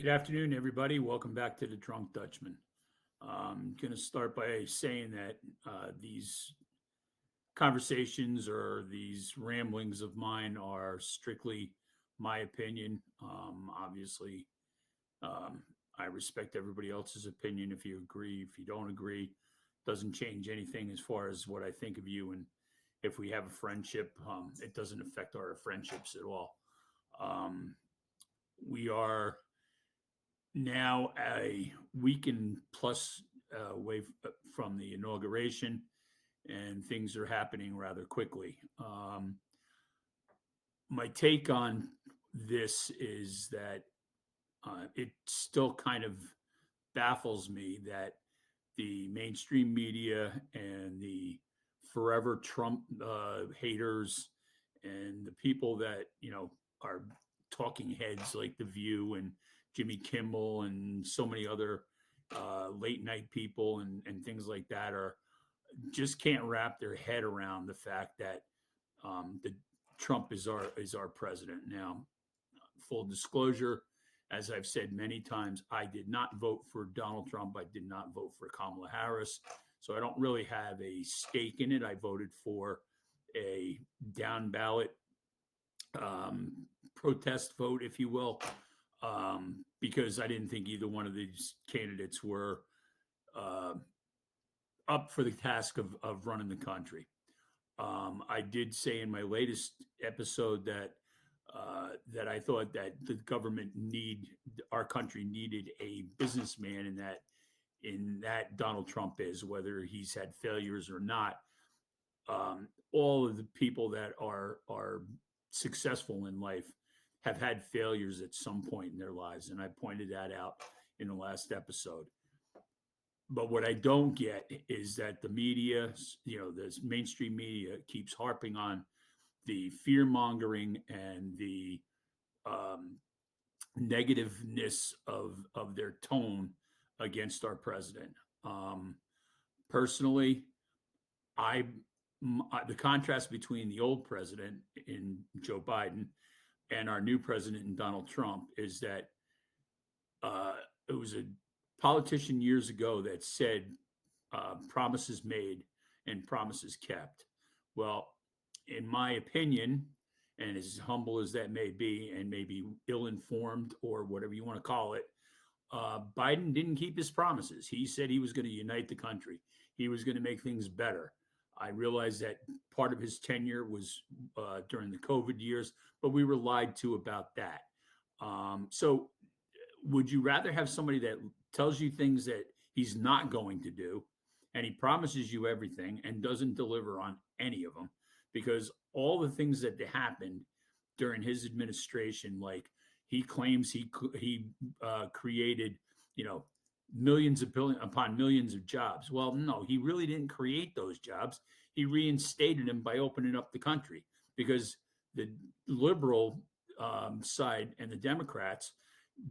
Good afternoon, everybody. Welcome back to the Drunk Dutchman. I'm going to start by saying that these conversations or these ramblings of mine are strictly my opinion. Obviously, I respect everybody else's opinion. If you agree, if you don't agree, doesn't change anything as far as what I think of you. And if we have a friendship, it doesn't affect our friendships at all. Um, we are now a week and plus away from the inauguration, and things are happening rather quickly. My take on this is that it still kind of baffles me that the mainstream media and the forever Trump haters and the people that are talking heads like The View and Jimmy Kimmel and so many other late night people and things like that are just can't wrap their head around the fact that the Trump is our president now. Full disclosure, as I've said many times, I did not vote for Donald Trump. I did not vote for Kamala Harris. So I don't really have a stake in it. I voted for a down ballot protest vote, if you will, because I didn't think either one of these candidates were uh, up for the task of running the country. I did say in my latest episode that I thought that our country needed a businessman, in that Donald Trump is, whether he's had failures or not. All of the people that are successful in life have had failures at some point in their lives, and I pointed that out in the last episode. But what I don't get is that the media, this mainstream media, keeps harping on the fear mongering and the um, negativeness of their tone against our president. Personally, I the contrast between the old president in Joe Biden and our new president in Donald Trump is that it was a politician years ago that said promises made and promises kept. Well, in my opinion, and as humble as that may be, and maybe ill informed or whatever you want to call it, Biden didn't keep his promises. He said he was going to unite the country, he was going to make things better. I realize that part of his tenure was during the COVID years, but we were lied to about that. So, would you rather have somebody that tells you things that he's not going to do and he promises you everything and doesn't deliver on any of them? Because all the things that happened during his administration, like he claims he created, you know, millions of billion upon millions of jobs. Well, no, he really didn't create those jobs. He reinstated them by opening up the country because the liberal side and the Democrats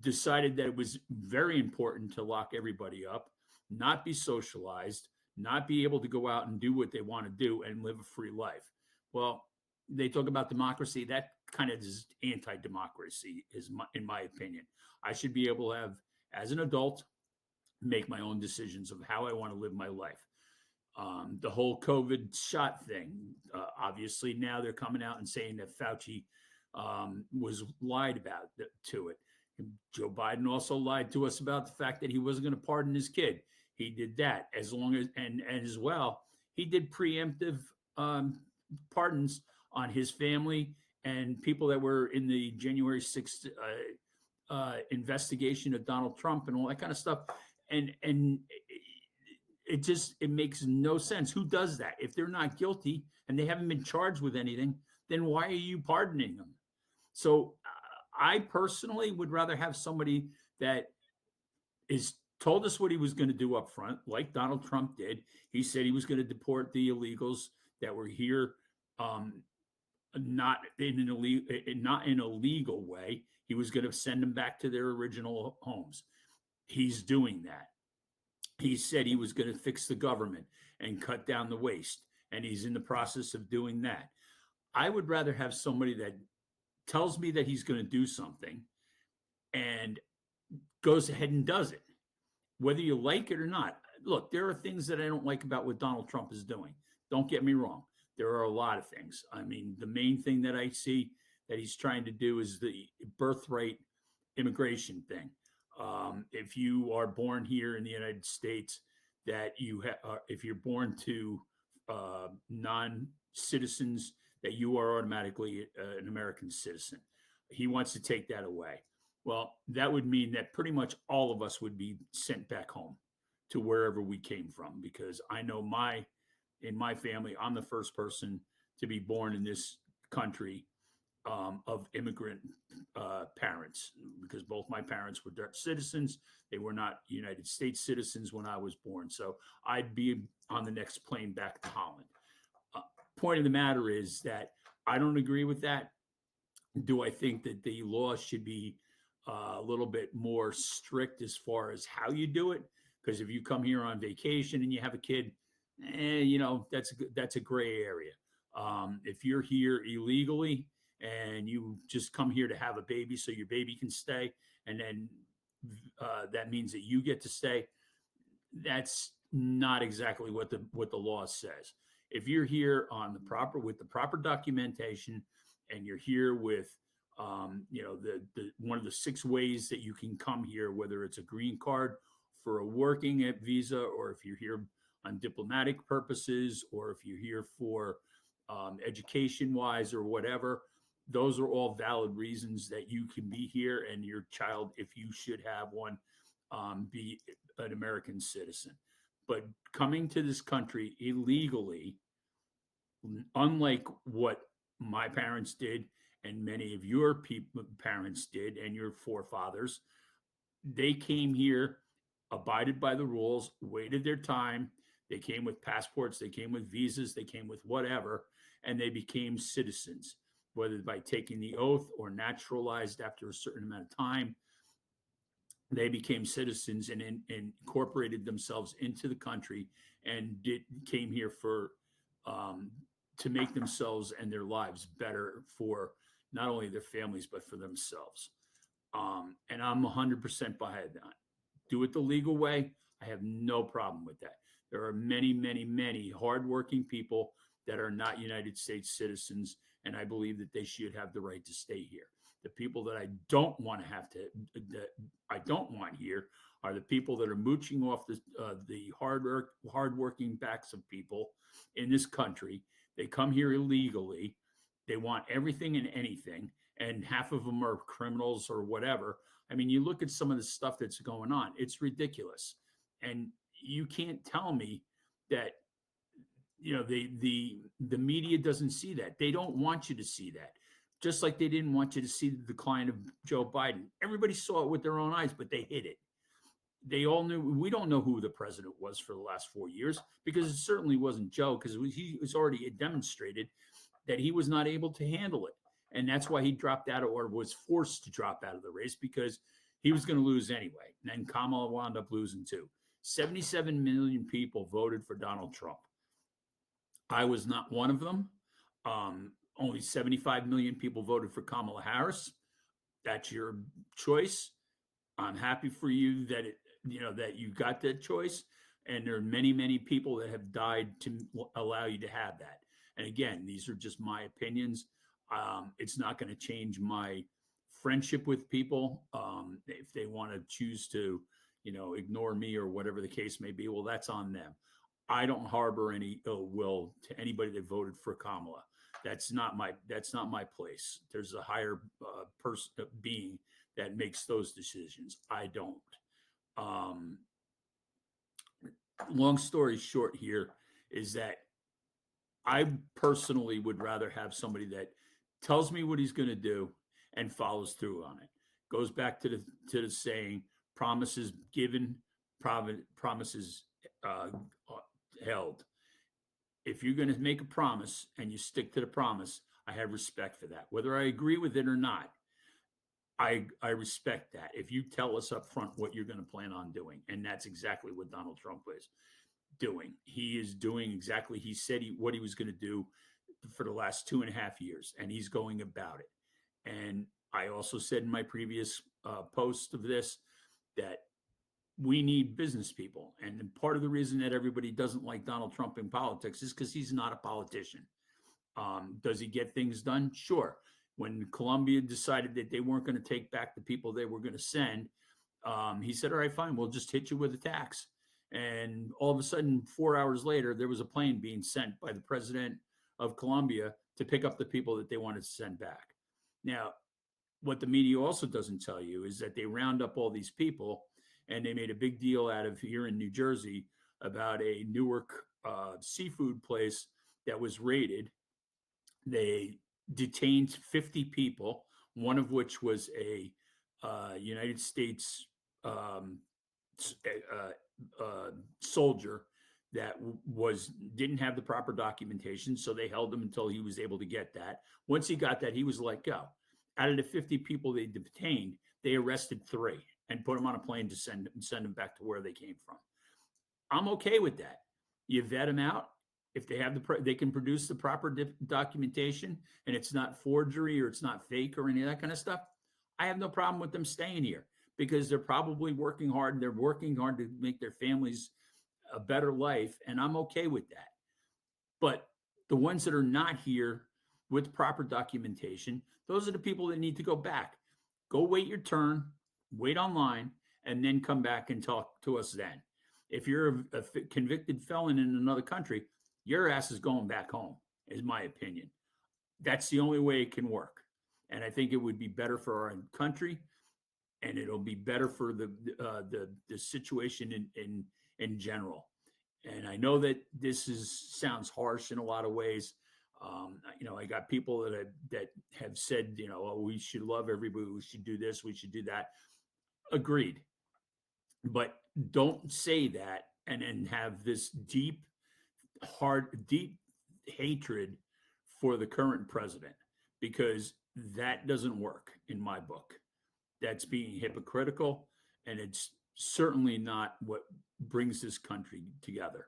decided that it was very important to lock everybody up, not be socialized, not be able to go out and do what they want to do and live a free life. Well, they talk about democracy. That kind of is anti-democracy, in my opinion. I should be able to have, as an adult, make my own decisions of how I want to live my life. The whole COVID shot thing, obviously now they're coming out and saying that Fauci was lied about to it. Joe Biden also lied to us about the fact that he wasn't going to pardon his kid. He did that as long as, and as well, he did preemptive pardons on his family and people that were in the January 6th investigation of Donald Trump and all that kind of stuff. And it makes no sense. Who does that? If they're not guilty and they haven't been charged with anything, then why are you pardoning them? So I personally would rather have somebody that is told us what he was going to do up front, like Donald Trump did. He said he was going to deport the illegals that were here, not in a legal way. He was going to send them back to their original homes. He's doing that. He said he was going to fix the government and cut down the waste, and he's in the process of doing that. I would rather have somebody that tells me that he's going to do something and goes ahead and does it, whether you like it or not. Look, there are things that I don't like about what Donald Trump is doing. Don't get me wrong. There are a lot of things. I mean, the main thing that I see that he's trying to do is the birthright immigration thing. If you are born here in the United States, that if you're born to non-citizens, that you are automatically an American citizen. He wants to take that away. Well, that would mean that pretty much all of us would be sent back home to wherever we came from, because I know in my family, I'm the first person to be born in this country of immigrant parents, because both my parents were Dutch citizens. They were not United States citizens when I was born. So I'd be on the next plane back to Holland. Uh, Point of the matter is that I don't agree with that. Do I think that the law should be a little bit more strict as far as how you do it? Because if you come here on vacation and you have a kid, that's a gray area. If you're here illegally and you just come here to have a baby so your baby can stay, and then that means that you get to stay, that's not exactly what the law says. If you're here on the proper with the proper documentation, and you're here with the one of the 6 ways that you can come here, whether it's a green card for a working at visa, or if you're here on diplomatic purposes, or if you're here for education wise or whatever, those are all valid reasons that you can be here, and your child, if you should have one, be an American citizen. But coming to this country illegally, unlike what my parents did and many of your parents did and your forefathers, they came here, abided by the rules, waited their time. They came with passports, they came with visas, they came with whatever, and they became citizens, whether by taking the oath or naturalized after a certain amount of time. They became citizens and incorporated themselves into the country, and came here for um, to make themselves and their lives better for not only their families but for themselves. And I'm 100% behind that. Do it the legal way. I have no problem with that. There are many, many, many hardworking people that are not United States citizens, and I believe that they should have the right to stay here. The people that I don't want to have to, that I don't want here, are the people that are mooching off the hardworking backs of people in this country. They come here illegally. They want everything and anything, and half of them are criminals or whatever. I mean, you look at some of the stuff that's going on; it's ridiculous, and you can't tell me that the media doesn't see that. They don't want you to see that. Just like they didn't want you to see the decline of Joe Biden. Everybody saw it with their own eyes, but they hid it. They all knew. We don't know who the president was for the last 4 years, because it certainly wasn't Joe, because he was already demonstrated that he was not able to handle it. And that's why he dropped out, or was forced to drop out of the race, because he was going to lose anyway. And then Kamala wound up losing too. 77 million people voted for Donald Trump. I was not one of them. Only 75 million people voted for Kamala Harris. That's your choice. I'm happy for you that that you got that choice. And there are many, many people that have died to allow you to have that. And again, these are just my opinions. It's not going to change my friendship with people. If they want to choose to, ignore me or whatever the case may be, well, that's on them. I don't harbor any ill will to anybody that voted for Kamala. That's not my place. There's a higher person being that makes those decisions. I don't. Um, Long story short here is that I personally would rather have somebody that tells me what he's going to do and follows through on it. Goes back to the saying, promises given, promises held. If you're going to make a promise and you stick to the promise, I have respect for that. Whether I agree with it or not, I respect that. If you tell us up front what you're going to plan on doing, and that's exactly what Donald Trump is doing. He is doing exactly what he was going to do for the last 2.5 years, and he's going about it. And I also said in my previous post of this, that we need business people. And part of the reason that everybody doesn't like Donald Trump in politics is because he's not a politician. Does he get things done? Sure. When Colombia decided that they weren't going to take back the people they were going to send, he said, all right, fine, we'll just hit you with a tax. And all of a sudden, 4 hours later, there was a plane being sent by the president of Colombia to pick up the people that they wanted to send back. Now, what the media also doesn't tell you is that they round up all these people and they made a big deal out of here in New Jersey about a Newark seafood place that was raided. They detained 50 people, one of which was a United States um, soldier that was didn't have the proper documentation, so they held him until he was able to get that. Once he got that, he was let go. Out of the 50 people they detained, they arrested 3 and put them on a plane to send them back to where they came from. I'm okay with that. You vet them out. If they have they can produce the proper documentation, and it's not forgery or it's not fake or any of that kind of stuff. I have no problem with them staying here because they're probably working hard. They're working hard to make their families a better life, and I'm okay with that. But the ones that are not here with proper documentation, those are the people that need to go back. Go wait your turn, wait online, and then come back and talk to us then. If you're a convicted felon in another country, your ass is going back home, is my opinion. That's the only way it can work. And I think it would be better for our country, and it'll be better for the situation in general. And I know that this sounds harsh in a lot of ways. I got people that have said, oh, we should love everybody, we should do this, we should do that. Agreed, but don't say that and then have this deep hatred for the current president, because that doesn't work in my book. That's being hypocritical, and it's certainly not what brings this country together.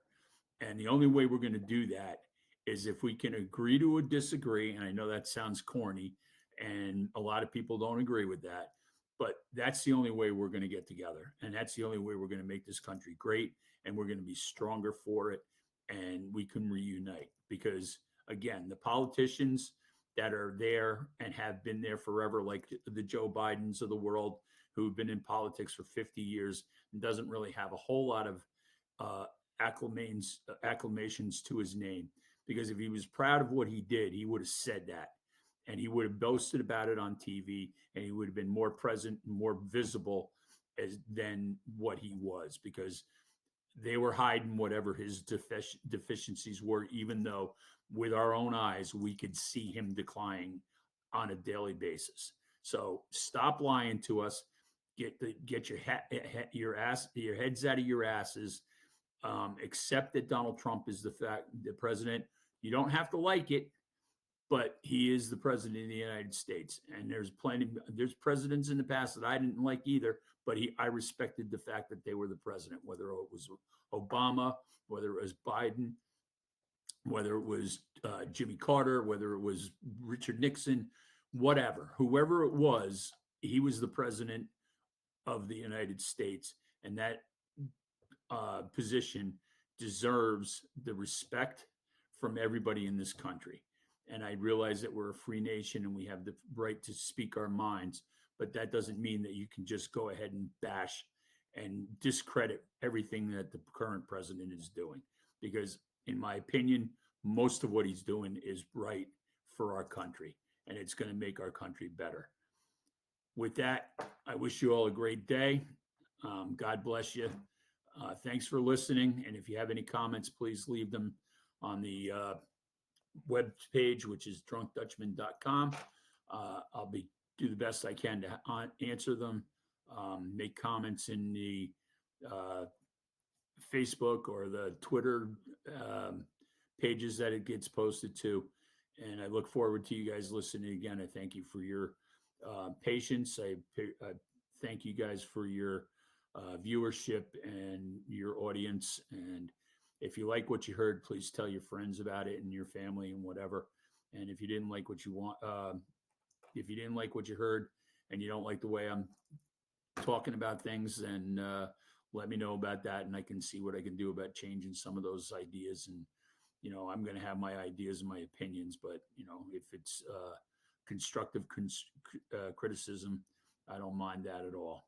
And the only way we're going to do that is if we can agree to disagree. And I know that sounds corny, and a lot of people don't agree with that, but that's the only way we're going to get together. And that's the only way we're going to make this country great, and we're going to be stronger for it, and we can reunite. Because, again, the politicians that are there and have been there forever, like the Joe Bidens of the world, who've been in politics for 50 years and doesn't really have a whole lot of acclamations to his name. Because if he was proud of what he did, he would have said that, and he would have boasted about it on TV, and he would have been more present and more visible than what he was, because they were hiding whatever his deficiencies were, even though with our own eyes we could see him declining on a daily basis. So stop lying to us. Get your heads out of your asses. Accept that Donald Trump is the president. You don't have to like it, but he is the president of the United States. And there's presidents in the past that I didn't like either, but I respected the fact that they were the president, whether it was Obama, whether it was Biden, whether it was Jimmy Carter, whether it was Richard Nixon, whoever it was, he was the president of the United States. And that position deserves the respect from everybody in this country. And I realize that we're a free nation and we have the right to speak our minds, but that doesn't mean that you can just go ahead and bash and discredit everything that the current president is doing. Because in my opinion, most of what he's doing is right for our country, and it's going to make our country better. With that, I wish you all a great day. God bless you. Thanks for listening. And if you have any comments, please leave them on the web page, which is drunkdutchman.com. I'll do the best I can to answer them. Make comments in the Facebook or the Twitter pages that it gets posted to. And I look forward to you guys listening again. I thank you for your patience. I thank you guys for your viewership and your audience. And if you like what you heard, please tell your friends about it and your family and whatever. And if you didn't like what you heard and you don't like the way I'm talking about things, then let me know about that, and I can see what I can do about changing some of those ideas. And I'm going to have my ideas and my opinions, but if it's constructive criticism, I don't mind that at all.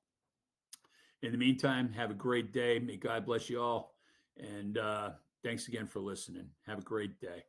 In the meantime, have a great day. May God bless you all. And thanks again for listening. Have a great day.